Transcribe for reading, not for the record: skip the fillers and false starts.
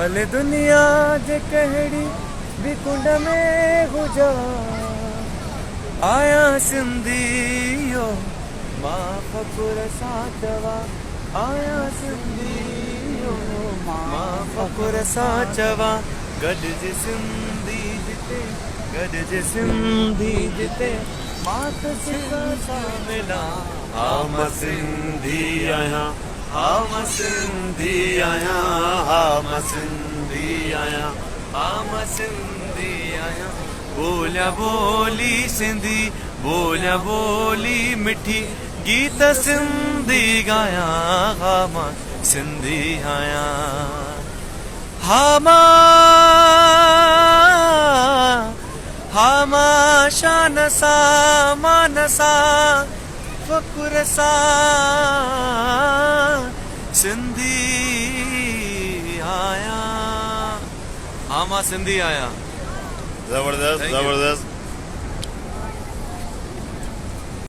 भले दुनिया जे कहिड़ी भी कुंड में हुजा आया सिंधियो मां फ़ख़ुर सां चवा आया सिंधियो मां फ़ख़ुर सां चवा गॾिजे सिंधी जिते गॾिजे सिंधी जिते मां त सिक सां मिलां हा मां सिंधी आहियां हा मां सिंधी आहियां हा मां सिंधी आहियां हा मां सिंधी आहियां बोलिया बोली सिंधी बोलिया बोली मिठी गीत सिंधी गायां हा मां सिंधी आहियां हा मां शान सां मान सां फ़ख़ुर सां सिंधी आहियां हा मां सिंधी आहियां जबरदस्त जबरदस्त